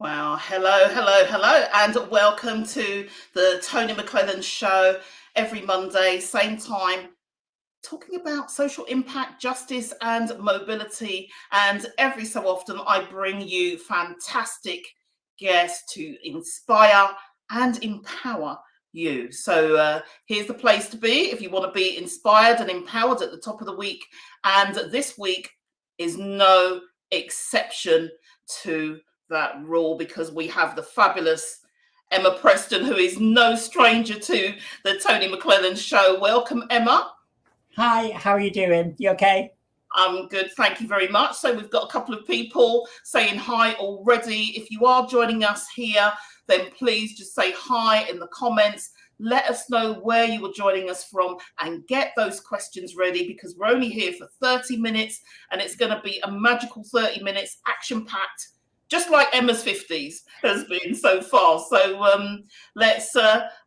Wow, hello, and welcome to the Tony McClelland Show every Monday, same time, talking about social impact, justice, and mobility. And every so often, I bring you fantastic guests to inspire and empower you. So here's the place to be if you want to be inspired and empowered at the top of the week. And this week is no exception to that rule, because we have the fabulous Emma Preston, who is no stranger to the Tony McClelland Show. Welcome, Emma. Hi, how are you doing? You okay? I'm good, thank you very much. So we've got a couple of people saying hi already. If you are joining us here, then please just say hi in the comments. Let us know where you are joining us from and get those questions ready, because we're only here for 30 minutes and it's going to be a magical 30 minutes, action-packed, just like Emma's 50s has been so far. So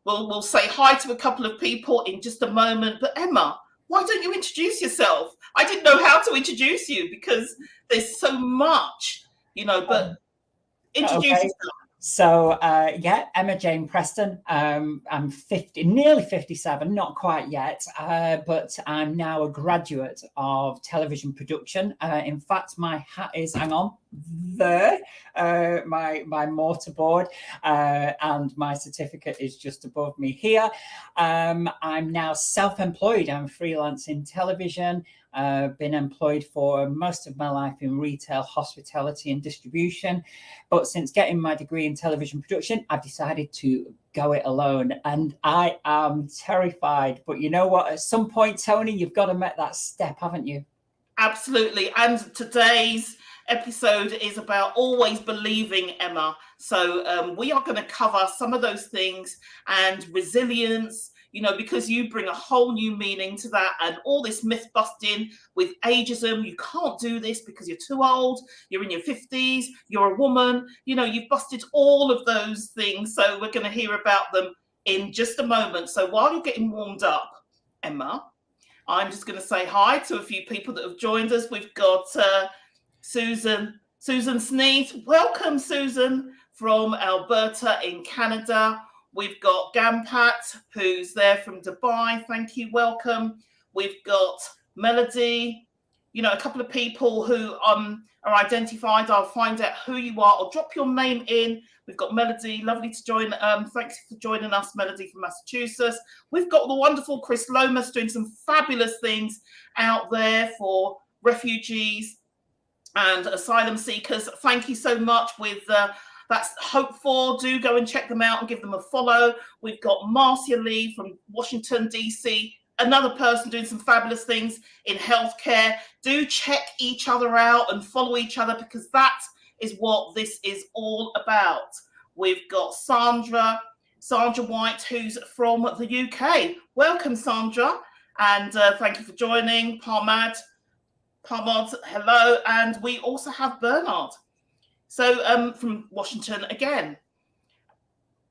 we'll say hi to a couple of people in just a moment. But Emma, why don't you introduce yourself? I didn't know how to introduce you because there's so much, but introduce yourself. So, Emma Jane Preston. I'm 50, nearly 57, not quite yet, but I'm now a graduate of television production. In fact, my hat is, hang on, there, my mortarboard, and my certificate is just above me here. I'm now self-employed. I'm freelance in television. Been employed for most of my life in retail, hospitality and distribution. But since getting my degree in television production, I've decided to go it alone. And I am terrified. But you know what? At some point, Tony, you've got to make that step, haven't you? Absolutely. And today's episode is about always believing, Emma. So we are going to cover some of those things and resilience, because you bring a whole new meaning to that, and all this myth busting with ageism. You can't do this because you're too old, you're in your 50s, you're a woman, you've busted all of those things. So we're going to hear about them in just a moment. So while you're getting warmed up, Emma, I'm just going to say hi to a few people that have joined us. We've got Susan Sneath. Welcome, Susan, from Alberta in Canada. We've got Gampat, who's there from Dubai. Thank you. Welcome. We've got Melody, a couple of people who are identified. I'll find out who you are. I'll drop your name in. We've got Melody. Lovely to join. Thanks for joining us, Melody from Massachusetts. We've got the wonderful Chris Lomas doing some fabulous things out there for refugees and asylum seekers. Thank you so much. That's Hope For. Do go and check them out and give them a follow. We've got Marcia Lee from Washington, D.C., another person doing some fabulous things in healthcare. Do check each other out and follow each other, because that is what this is all about. We've got Sandra White, who's from the UK. Welcome, Sandra, and thank you for joining. Parmad, hello. And we also have Bernard. So from Washington again.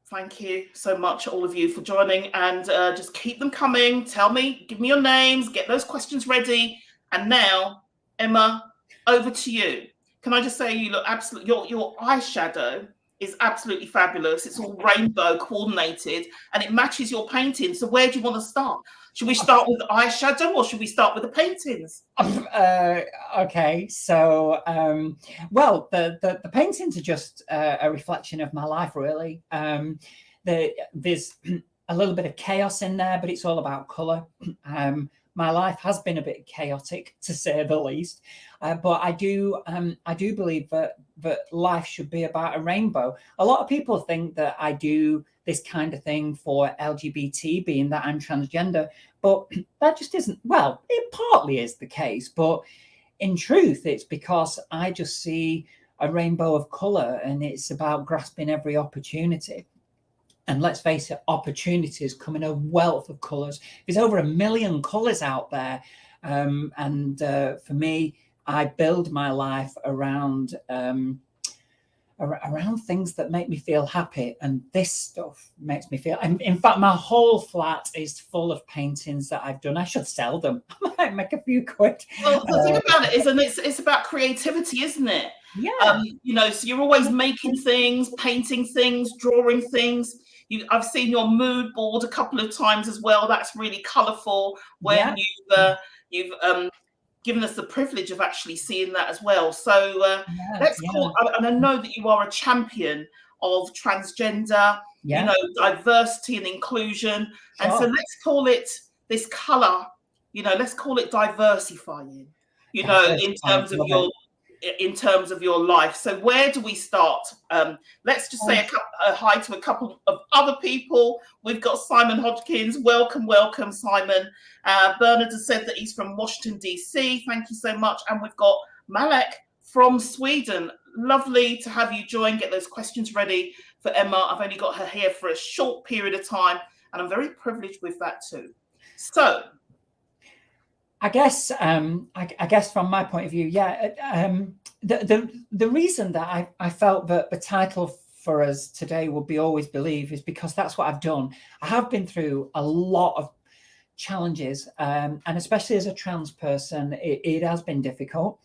Thank you so much, all of you, for joining, and just keep them coming. Tell me, give me your names, get those questions ready. And now, Emma, over to you. Can I just say, you look absolutely, your eyeshadow is absolutely fabulous. It's all rainbow coordinated and it matches your painting. So where do you want to start? Should we start with eyeshadow or should we start with the paintings? Okay, so well, the paintings are just a reflection of my life, really. There's a little bit of chaos in there, but it's all about color. My life has been a bit chaotic, to say the least, but I do believe that life should be about a rainbow. A lot of people think that I do this kind of thing for LGBT, being that I'm transgender, but that just isn't. Well, it partly is the case, but in truth, it's because I just see a rainbow of color, and it's about grasping every opportunity. And let's face it, opportunities come in a wealth of colours. There's over 1 million colours out there. And for me, I build my life around things that make me feel happy. And this stuff makes me feel... In fact, my whole flat is full of paintings that I've done. I should sell them. I might make a few quid. Well, the thing about it is, and it's about creativity, isn't it? Yeah. So you're always making things, painting things, drawing things. I've seen your mood board a couple of times as well. That's really colourful when you've given us the privilege of actually seeing that as well. So let's call, and I know that you are a champion of transgender, diversity and inclusion. Sure. And so let's call it this colour, let's call it diversifying, in terms of your life. So where do we start? Let's just say a hi to a couple of other people. We've got Simon Hodgkins. Welcome, Simon. Bernard has said that he's from Washington, DC. Thank you so much. And we've got Malek from Sweden. Lovely to have you join. Get those questions ready for Emma. I've only got her here for a short period of time, and I'm very privileged with that too. So I guess from my point of view, the reason that I felt that the title for us today would be Always Believe is because that's what I've done. I have been through a lot of challenges, and especially as a trans person, it has been difficult.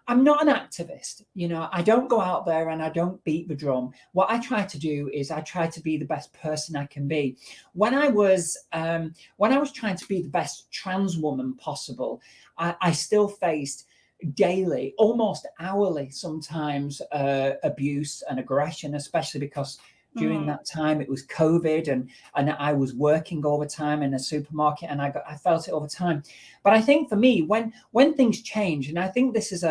I'm not an activist, I don't go out there and I don't beat the drum. What I try to do is I try to be the best person I can be. When I was trying to be the best trans woman possible, I still faced daily, almost hourly sometimes, abuse and aggression, especially because during that time it was COVID and I was working all the time in a supermarket, and I felt it all the time. But I think for me, when things change, and I think this is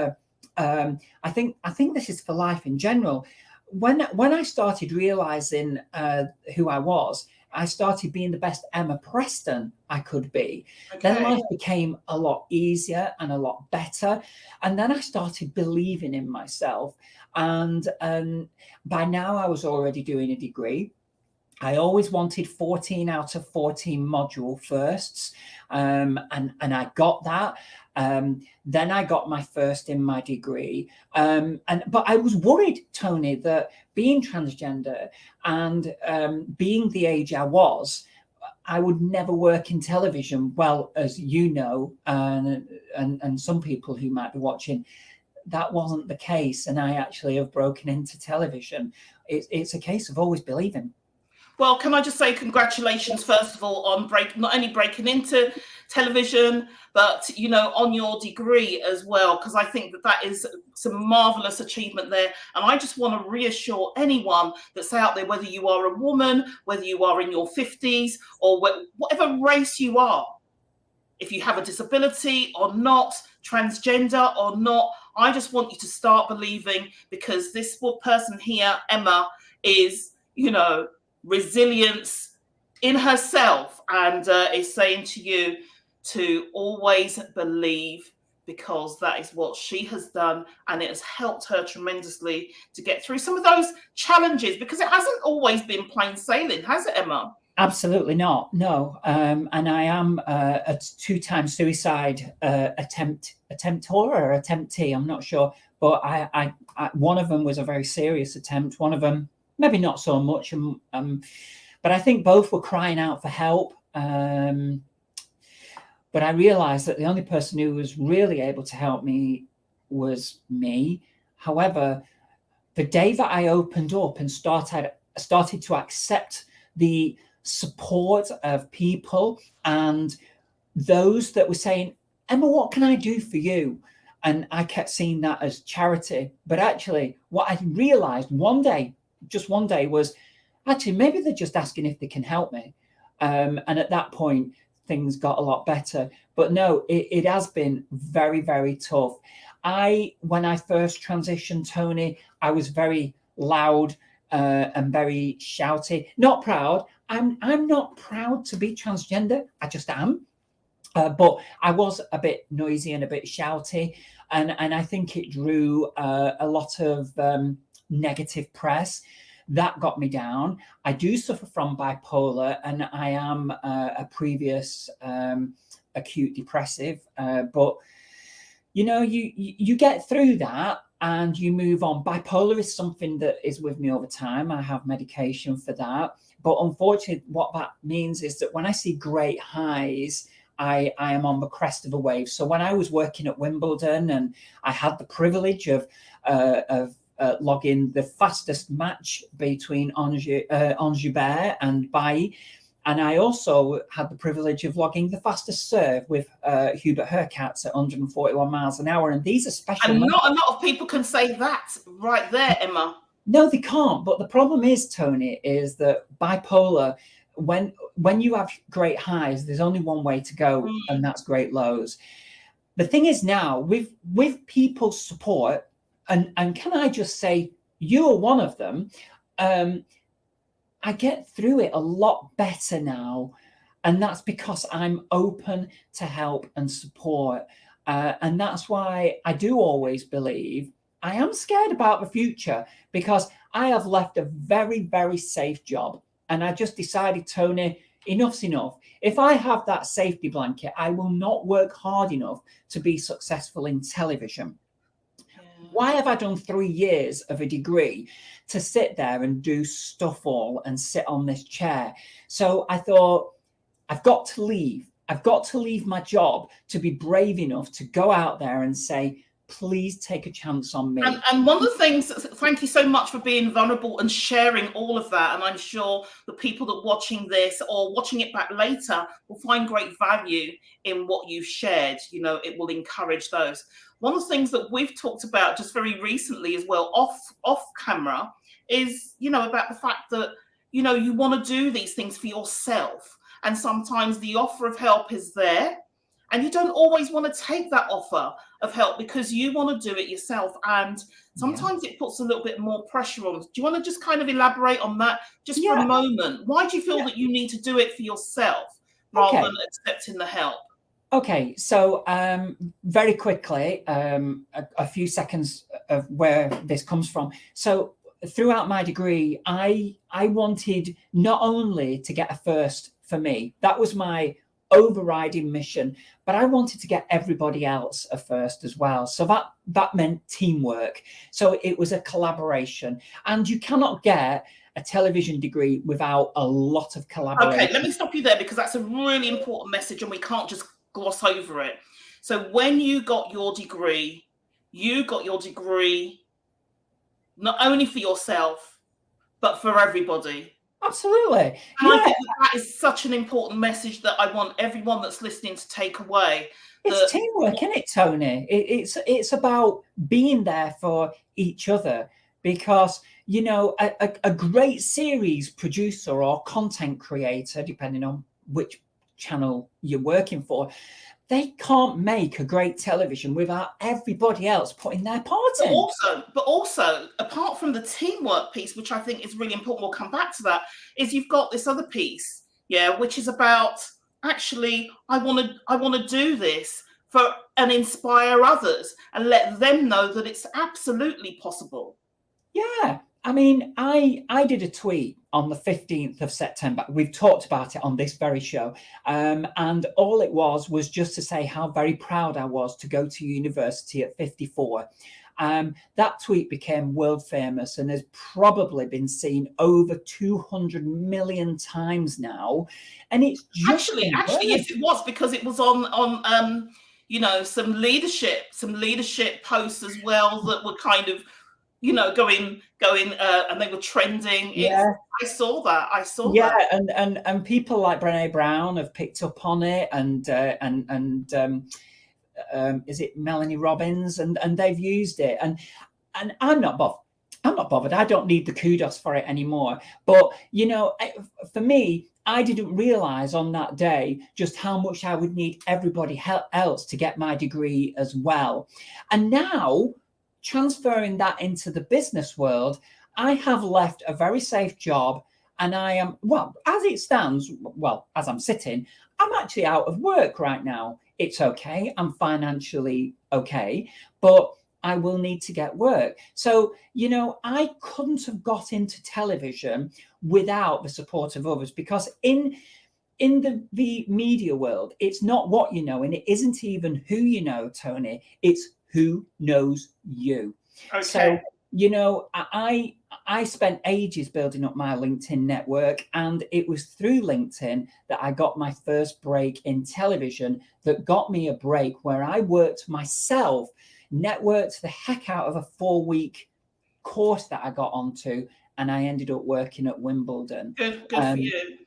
I think this is for life in general. When I started realizing who I was, I started being the best Emma Preston I could be. Okay. Then life became a lot easier and a lot better. And then I started believing in myself. And by now I was already doing a degree. I always wanted 14 out of 14 module firsts. And I got that. Then I got my first in my degree. But I was worried, Tony, that being transgender and being the age I was, I would never work in television. Well, as you know, and some people who might be watching, that wasn't the case. And I actually have broken into television. It's a case of always believing. Well, can I just say congratulations, first of all, on not only breaking into television, but, on your degree as well, because I think that is some marvelous achievement there. And I just want to reassure anyone that's out there, whether you are a woman, whether you are in your 50s or whatever race you are, if you have a disability or not, transgender or not, I just want you to start believing, because this person here, Emma, is, resilience in herself, and is saying to you to always believe, because that is what she has done, and it has helped her tremendously to get through some of those challenges, because it hasn't always been plain sailing, has it, Emma? Absolutely not. No. And I am a 2-time suicide attempter or attemptee. I'm not sure, but I one of them was a very serious attempt. One of them maybe not so much. But I think both were crying out for help. But I realized that the only person who was really able to help me was me. However, the day that I opened up and started to accept the support of people and those that were saying, Emma, what can I do for you? And I kept seeing that as charity. But actually, what I realized just one day, was actually maybe they're just asking if they can help me. And at that point, things got a lot better. But no, it has been very, very tough. When I first transitioned, Tony, I was very loud and very shouty. Not proud. I'm not proud to be transgender. I just am. But I was a bit noisy and a bit shouty, and I think it drew a lot of negative press. That got me down. I do suffer from bipolar, and I am a previous acute depressive. But you get through that and you move on. Bipolar is something that is with me all the time. I have medication for that. But unfortunately, what that means is that when I see great highs, I am on the crest of a wave. So when I was working at Wimbledon and I had the privilege of logging the fastest match between Anjubert and Bailly, and I also had the privilege of logging the fastest serve with Hubert Hurkacz at 141 miles an hour. And these are special. And not a lot of people can say that right there, Emma. No, they can't. But the problem is, Tony, is that bipolar, when you have great highs, there's only one way to go, and that's great lows. The thing is now, with people's support, and can I just say, you're one of them, I get through it a lot better now. And that's because I'm open to help and support. And that's why I do always believe I am scared about the future, because I have left a very, very safe job. And I just decided, Tony, enough's enough. If I have that safety blanket, I will not work hard enough to be successful in television. Yeah. Why have I done 3 years of a degree to sit there and do stuff all and sit on this chair? So I thought, I've got to leave. I've got to leave my job to be brave enough to go out there and say, please take a chance on me. And one of the things, thank you so much for being vulnerable and sharing all of that. And I'm sure the people that are watching this or watching it back later will find great value in what you've shared. It will encourage those. One of the things that we've talked about just very recently as well, off camera, is, about the fact that, you want to do these things for yourself. And sometimes the offer of help is there. And you don't always want to take that offer of help because you want to do it yourself. And sometimes it puts a little bit more pressure on. Do you want to just kind of elaborate on that just for a moment? Why do you feel that you need to do it for yourself rather than accepting the help? Okay, so very quickly, a few seconds of where this comes from. So throughout my degree, I wanted not only to get a first for me, that was my overriding mission, but I wanted to get everybody else a first as well. So that meant teamwork. So it was a collaboration, and you cannot get a television degree without a lot of collaboration. Okay, let me stop you there, because that's a really important message and we can't just gloss over it. So when you got your degree not only for yourself, but for everybody. Absolutely. And I think that is such an important message that I want everyone that's listening to take away. It's teamwork, isn't it, Tony? It's about being there for each other, because, a great series producer or content creator, depending on which channel you're working for, they can't make a great television without everybody else putting their part in. But also, apart from the teamwork piece, which I think is really important, we'll come back to that, is you've got this other piece, which is about, actually, I want to do this and inspire others and let them know that it's absolutely possible. Yeah. I mean, I did a tweet on the 15th of September. We've talked about it on this very show. And all it was just to say how very proud I was to go to university at 54. That tweet became world famous and has probably been seen over 200 million times now. And it's just actually, yes, it was, because it was on some leadership posts as well that were kind of going, and they were trending. Yeah. I saw that. Yeah, and people like Brené Brown have picked up on it, and is it Melanie Robbins, and they've used it, and I'm not bothered. I'm not bothered. I don't need the kudos for it anymore. But for me, I didn't realize on that day just how much I would need everybody else to get my degree as well. And now, transferring that into the business world, I have left a very safe job, and I am, well, as it stands, well, as I'm sitting, I'm actually out of work right now. It's okay. I'm financially okay, but I will need to get work. So, I couldn't have got into television without the support of others, because in the media world, it's not what you know, and it isn't even who you know, Tony. It's who knows you. Okay. So, I spent ages building up my LinkedIn network, and it was through LinkedIn that I got my first break in television, that got me a break where I worked myself, networked the heck out of a 4-week course that I got onto, and I ended up working at Wimbledon. Good for you.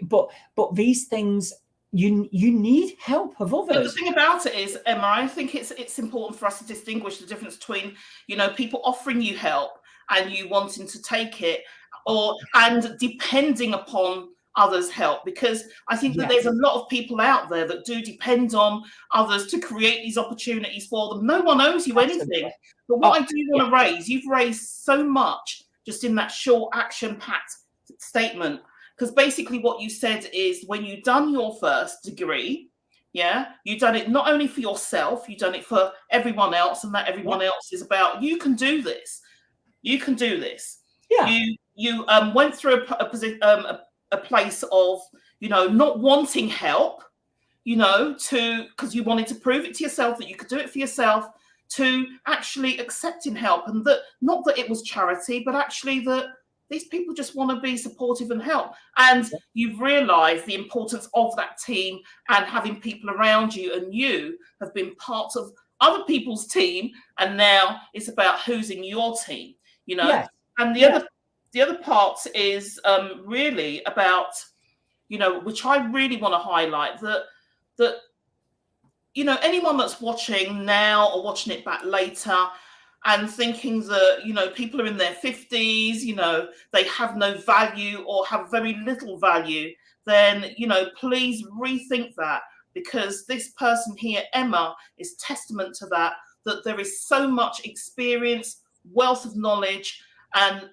But these things, you need help of others. But the thing about it is, Emma, I think it's important for us to distinguish the difference between, people offering you help and you wanting to take it, and depending upon others' help, because I think that there's a lot of people out there that do depend on others to create these opportunities for them. No one owes you anything. But what I do want to raise, you've raised so much just in that short action-packed statement, because basically what you said is, when you've done your first degree, you've done it not only for yourself, you've done it for everyone else, and that everyone else is about, you can do this. You can do this. Yeah. You went through a place of, not wanting help, because you wanted to prove it to yourself that you could do it for yourself, to actually accepting help, and that not that it was charity, but actually that these people just want to be supportive and help. And you've realized the importance of that team and having people around you, and you have been part of other people's team, and now it's about who's in your team. And the other part is really about, which I really want to highlight, that anyone that's watching now or watching it back later and thinking that, people are in their 50s, they have no value or have very little value, then, please rethink that, because this person here, Emma, is testament to that there is so much experience, wealth of knowledge, and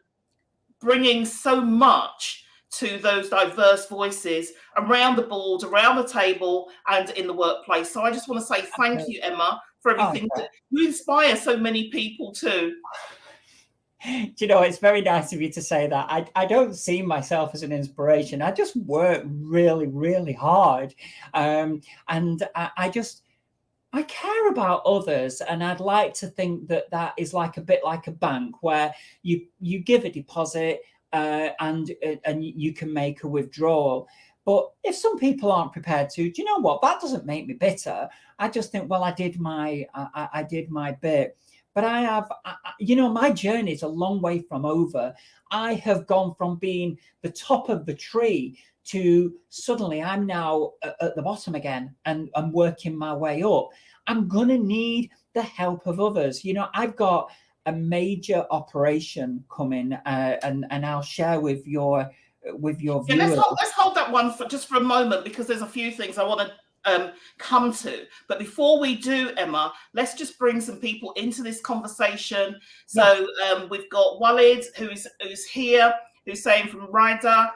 bringing so much to those diverse voices around the board, around the table, and in the workplace. So I just want to say thank you, Emma, for everything. You inspire so many people too. It's very nice of you to say that. I don't see myself as an inspiration. I just work really, really hard. And I care about others, and I'd like to think that is a bit like a bank, where you give a deposit and you can make a withdrawal. But if some people aren't prepared to, do you know what? That doesn't make me bitter. I just think, well, I did my bit. But I have, my journey is a long way from over. I have gone from being the top of the tree to suddenly I'm now at the bottom again, and I'm working my way up. I'm going to need the help of others. I've got a major operation coming, and I'll share with your viewers. Let's hold that one for a moment, because there's a few things I want to come to. But before we do, Emma, let's just bring some people into this conversation. So we've got Walid, who's here, who's saying from Ryder.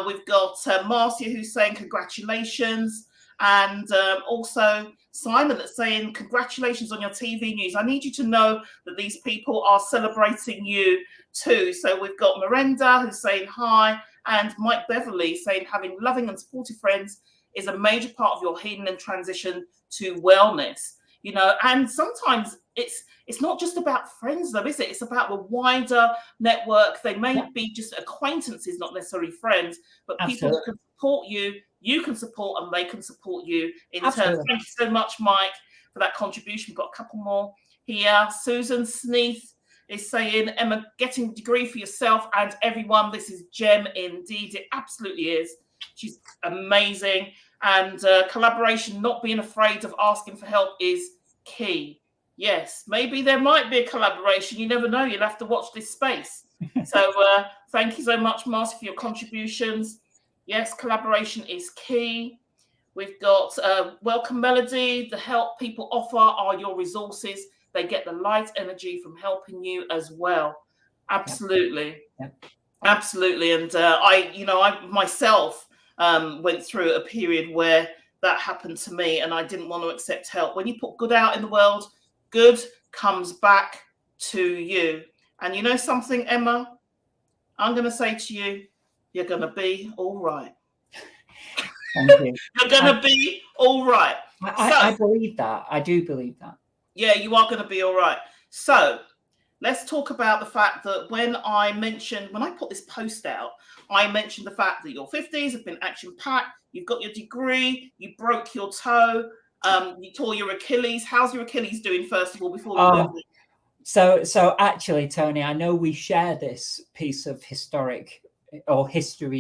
We've got Marcia, who's saying congratulations, and also Simon that's saying congratulations on your TV news. I need you to know that these people are celebrating you too. So we've got Miranda, who's saying hi, and Mike Beverly saying having loving and supportive friends is a major part of your healing and transition to wellness. And sometimes it's not just about friends, though, is it? It's about the wider network. They may be just acquaintances, not necessarily friends, but people that can support you, you can support, and they can support you in turn. Thank you so much, Mike, for that contribution. We've got a couple more here. Susan Sneath is saying, Emma, getting a degree for yourself and everyone. This is gem indeed. It absolutely is. She's amazing. And collaboration, not being afraid of asking for help is key. Yes, maybe there might be a collaboration. You never know. You'll have to watch this space. So thank you so much, Marcy, for your contributions. Yes, collaboration is key. We've got Welcome Melody. The help people offer are your resources. They get the light energy from helping you as well. Absolutely. Yeah. Absolutely. And I myself went through a period where that happened to me and I didn't want to accept help. When you put good out in the world, good comes back to you. And you know something, Emma? I'm going to say to you, you're going to be all right. Thank you. You're going to be all right. I believe that. I do believe that. Yeah, you are going to be all right. So let's talk about the fact that when I put this post out, I mentioned the fact that your 50s have been action-packed. You've got your degree. You broke your toe. You tore your Achilles. How's your Achilles doing, first of all, before we move on? So actually, Tony, I know we share this piece of history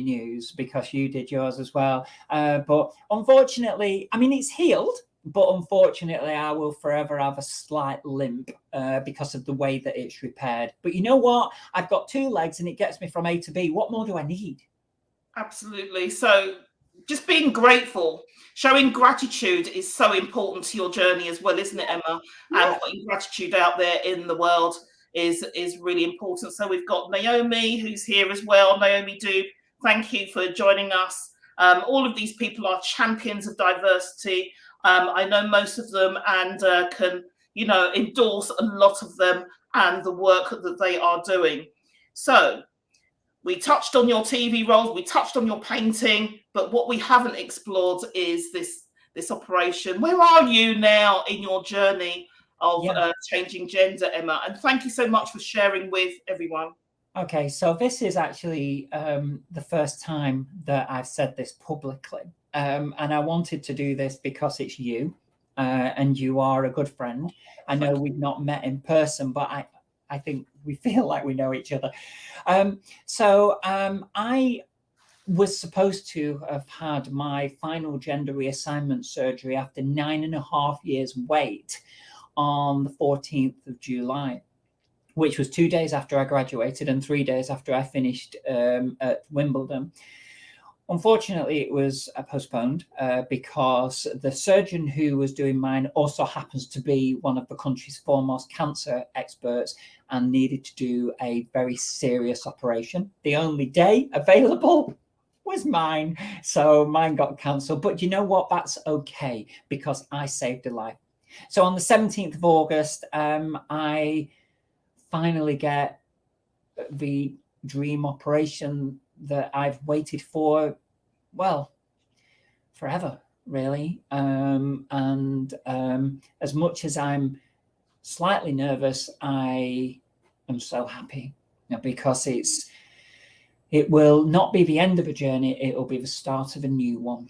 news because you did yours as well. But unfortunately, I mean, it's healed, but unfortunately, I will forever have a slight limp because of the way that it's repaired. But you know what? I've got 2 legs and it gets me from A to B. What more do I need? Absolutely. So just being grateful, showing gratitude is so important to your journey as well, isn't it, Emma? Yeah. And putting gratitude out there in the world is really important. So we've got Naomi, who's here as well. Naomi Doob, thank you for joining us. All of these people are champions of diversity. I know most of them and can, endorse a lot of them and the work that they are doing. So we touched on your TV roles, we touched on your painting, but what we haven't explored is this operation. Where are you now in your journey of changing gender, Emma? And thank you so much for sharing with everyone. Okay, so this is actually the first time that I've said this publicly. And I wanted to do this because it's you and you are a good friend. I know we've not met in person, but I think we feel like we know each other. I was supposed to have had my final gender reassignment surgery after 9.5 years wait on the 14th of July, which was 2 days after I graduated and 3 days after I finished at Wimbledon. Unfortunately, it was postponed because the surgeon who was doing mine also happens to be one of the country's foremost cancer experts and needed to do a very serious operation. The only day available was mine. So mine got cancelled. But you know what? That's okay because I saved a life. So on the 17th of August, I finally get the dream operation that I've waited for, well, forever, really. As much as I'm slightly nervous, I am so happy because it will not be the end of a journey, it will be the start of a new one.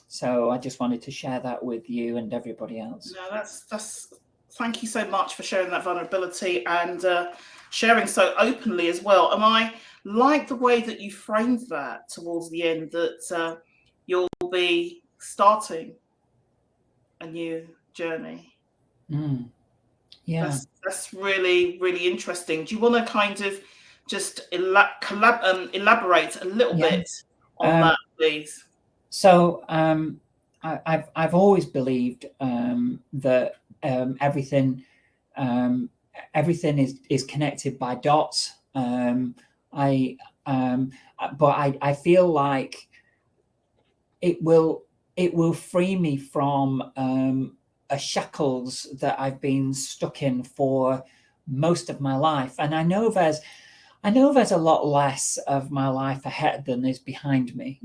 So I just wanted to share that with you and everybody else. No, that's thank you so much for sharing that vulnerability and sharing so openly as well. And I like the way that you framed that towards the end, that you'll be starting a new journey. Yeah. That's really, really interesting. Do you want to kind of just elaborate a little bit on that, please? So I've always believed that everything is connected by dots. But I feel like it will free me from shackles that I've been stuck in for most of my life, and I know there's a lot less of my life ahead than is behind me.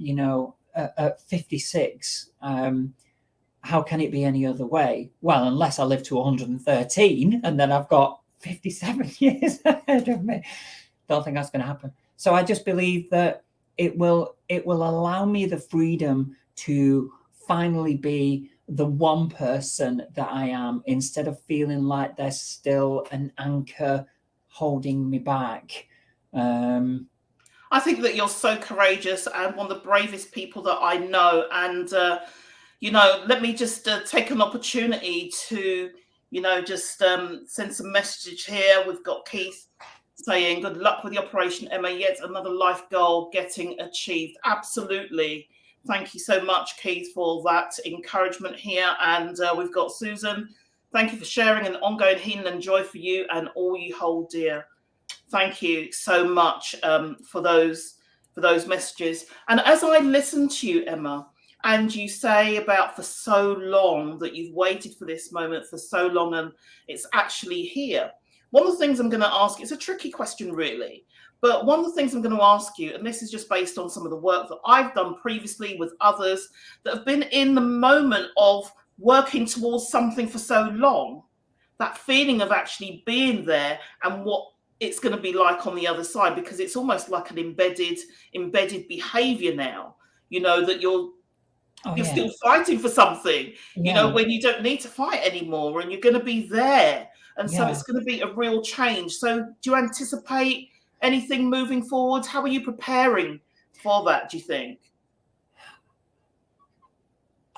At 56, how can it be any other way? Well, unless I live to 113 and then I've got 57 years ahead of me. Don't think that's going to happen. So I just believe that it will allow me the freedom to finally be the one person that I am, instead of feeling like there's still an anchor holding me back. I think that you're so courageous and one of the bravest people that I know. And, let me just take an opportunity to, just send some message here. We've got Keith saying, good luck with the operation, Emma. Yet another life goal getting achieved. Absolutely. Thank you so much, Keith, for that encouragement here. And we've got Susan. Thank you for sharing an ongoing healing and joy for you and all you hold dear. Thank you so much for those messages. And as I listen to you, Emma, and you say about for so long that you've waited for this moment for so long and it's actually here. One of the things I'm going to ask, it's a tricky question really, but one of the things I'm going to ask you, and this is just based on some of the work that I've done previously with others that have been in the moment of working towards something for so long, that feeling of actually being there and what it's going to be like on the other side, because it's almost like an embedded behavior now, that you're still fighting for something, when you don't need to fight anymore and you're going to be there. And so it's going to be a real change. So do you anticipate anything moving forward? How are you preparing for that, do you think?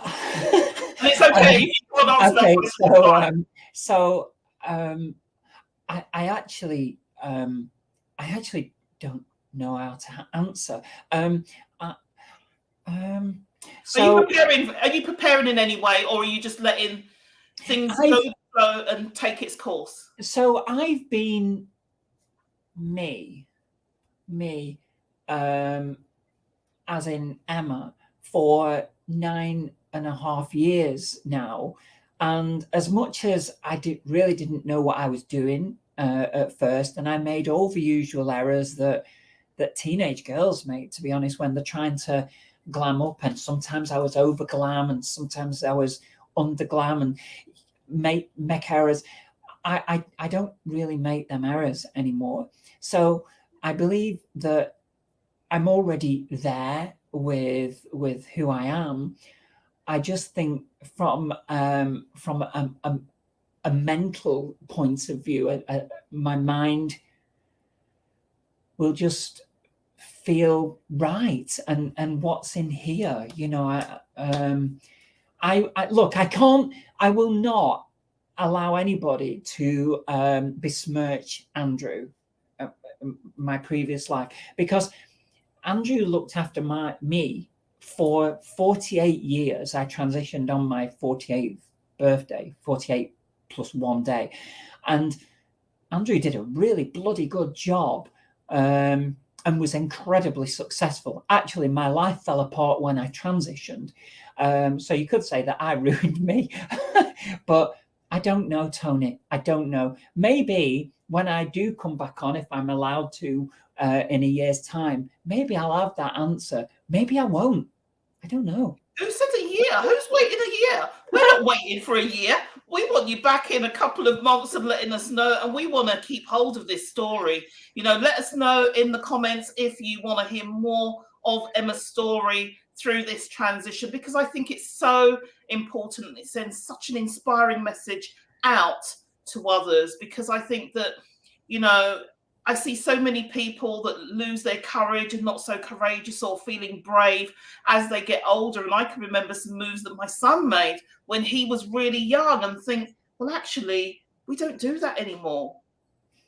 And it's okay. I actually don't know how to answer. Are you preparing in any way, or are you just letting things go and take its course? So I've been me, as in Emma, for 9.5 years now. And as much as I really didn't know what I was doing at first, and I made all the usual errors that teenage girls make, to be honest, when they're trying to glam up, and sometimes I was over glam and sometimes I was under glam and make errors. I don't really make them errors anymore. So I believe that I'm already there with who I am. I just think from a mental point of view, my mind will just feel right, and what's in here, I will not allow anybody to besmirch Andrew, my previous life, because Andrew looked after me for 48 years. I transitioned on my 48th birthday, 48 plus 1 day, and Andrew did a really bloody good job. And was incredibly successful. Actually, my life fell apart when I transitioned. So you could say that I ruined me. But I don't know, Tony. I don't know. Maybe when I do come back on, if I'm allowed to, in a year's time, maybe I'll have that answer. Maybe I won't. I don't know. Who said a year? Who's waiting a year? We're not waiting for a year. We want you back in a couple of months and letting us know. And we want to keep hold of this story. Let us know in the comments if you want to hear more of Emma's story through this transition, because I think it's so important. It sends such an inspiring message out to others, because I think that, I see so many people that lose their courage and not so courageous or feeling brave as they get older. And I can remember some moves that my son made when he was really young and think, well, actually, we don't do that anymore.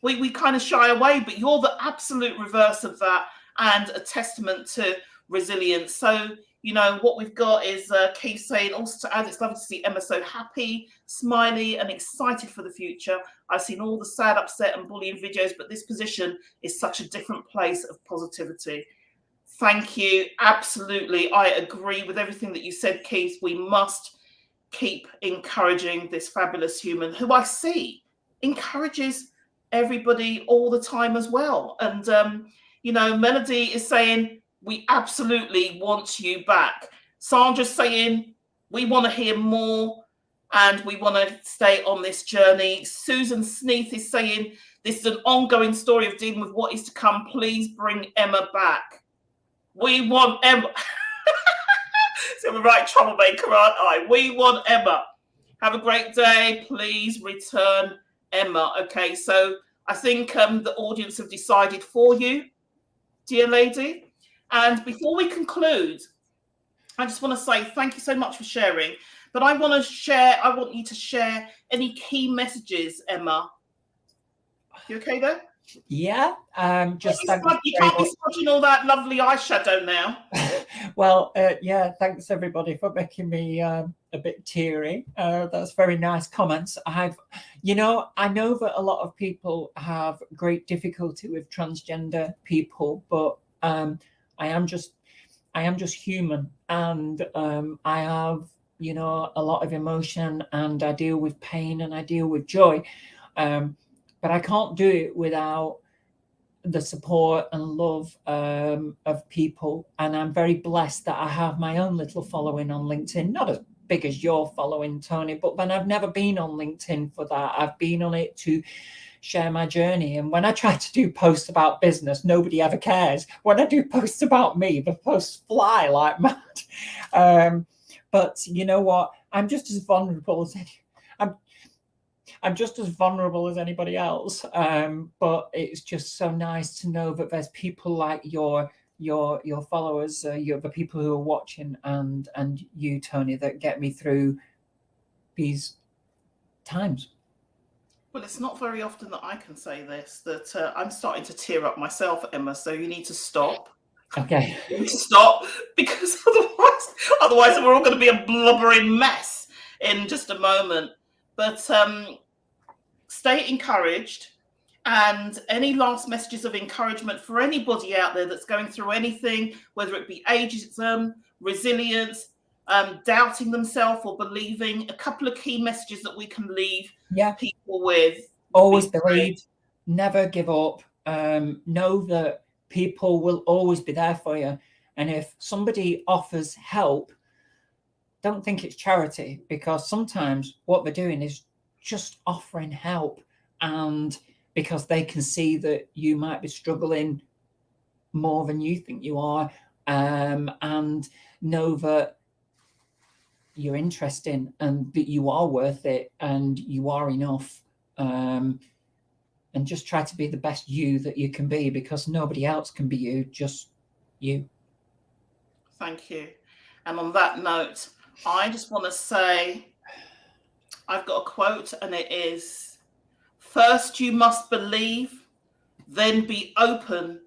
We kind of shy away, but you're the absolute reverse of that and a testament to resilience. So, what we've got is Keith saying, also to add, it's lovely to see Emma so happy, smiley and excited for the future. I've seen all the sad, upset and bullying videos, but this position is such a different place of positivity. Thank you. Absolutely. I agree with everything that you said, Keith. We must keep encouraging this fabulous human who I see encourages everybody all the time as well. And, Melody is saying, we absolutely want you back. Sandra's saying, we want to hear more and we want to stay on this journey. Susan Sneath is saying, this is an ongoing story of dealing with what is to come. Please bring Emma back. We want Emma. So I'm a right troublemaker, aren't I? We want Emma. Have a great day. Please return Emma. Okay, so I think the audience have decided for you, dear lady. And before we conclude, I just want to say thank you so much for sharing. But I want you to share any key messages, Emma. You okay there? Yeah. Just thanks You very can't be smudging all that lovely eyeshadow now. Well, yeah, thanks everybody for making me a bit teary. That's very nice comments. I know that a lot of people have great difficulty with transgender people, but I am just human, and I have a lot of emotion, and I deal with pain and I deal with joy, but I can't do it without the support and love of people. And I'm very blessed that I have my own little following on LinkedIn, not as big as your following, Tony, but then I've never been on LinkedIn for that. I've been on it to share my journey. And when I try to do posts about business, nobody ever cares. When I do posts about me, the posts fly like mad. But you know what? I'm just as vulnerable as I'm just as vulnerable as anybody else. But it's just so nice to know that there's people like your followers, the people who are watching, and you, Tony, that get me through these times. Well, it's not very often that I can say this, that I'm starting to tear up myself, Emma, so you need to stop. Okay. You need to stop, because otherwise we're all going to be a blubbering mess in just a moment. But stay encouraged, and any last messages of encouragement for anybody out there that's going through anything, whether it be ageism, resilience, doubting themselves or believing, a couple of key messages that we can leave people with. Always believe, never give up. Know that people will always be there for you. And if somebody offers help, don't think it's charity, because sometimes what they're doing is just offering help, and because they can see that you might be struggling more than you think you are, and know that you're interesting and that you are worth it and you are enough, and just try to be the best you that you can be, because nobody else can be you, just you. Thank you. And on that note, I just want to say, I've got a quote, and it is, first you must believe, then be open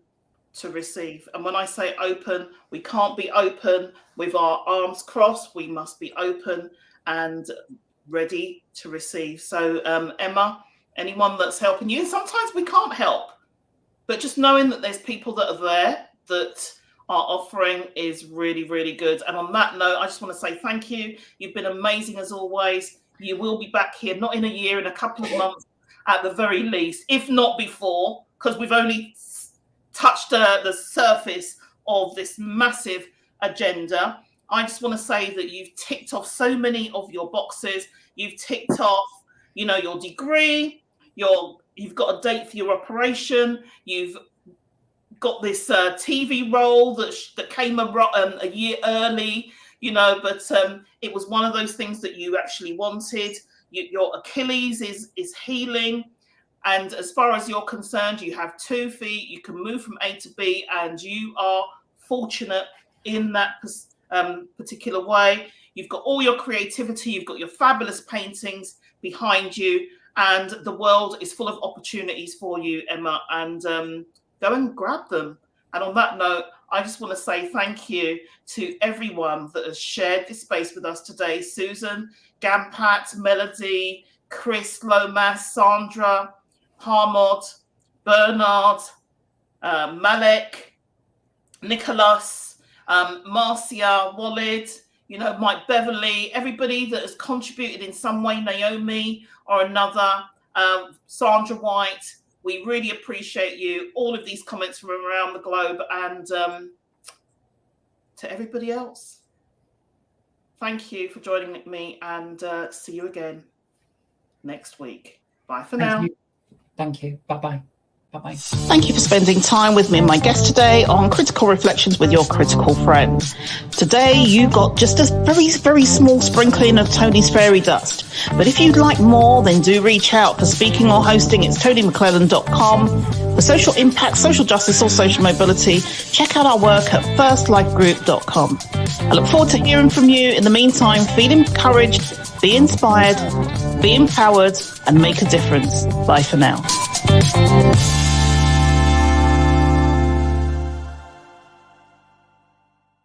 to receive. And when I say open, we can't be open with our arms crossed. We must be open and ready to receive. So Emma, anyone that's helping you, sometimes we can't help, but just knowing that there's people that are there that are offering is really, really good. And on that note, I just want to say thank you. You've been amazing as always. You will be back here, not in a year, in a couple of months at the very least, if not before, because we've only touched the surface of this massive agenda. I just want to say that you've ticked off so many of your boxes. You've ticked off, your degree, you've got a date for your operation, you've got this TV role that came a year early, but it was one of those things that you actually wanted. Your Achilles is healing. And as far as you're concerned, you have 2 feet, you can move from A to B, and you are fortunate in that particular way. You've got all your creativity, you've got your fabulous paintings behind you, and the world is full of opportunities for you, Emma, and go and grab them. And on that note, I just want to say thank you to everyone that has shared this space with us today. Susan, Gampat, Melody, Chris, Lomas, Sandra, Harmod, Bernard, Malek, Nicholas, Marcia, Walid, Mike Beverly, everybody that has contributed in some way, Naomi or another, Sandra White. We really appreciate you. All of these comments from around the globe, and to everybody else, thank you for joining me, and see you again next week. Bye for now. Thank you. Bye-bye. Bye-bye. Thank you for spending time with me and my guest today on Critical Reflections with Your Critical Friend. Today, you got just a very, very small sprinkling of Tony's fairy dust. But if you'd like more, then do reach out. For speaking or hosting, it's tonymcclellan.com. For social impact, social justice or social mobility, check out our work at firstlifegroup.com. I look forward to hearing from you. In the meantime, feel encouraged, be inspired, be empowered, and make a difference. Bye for now.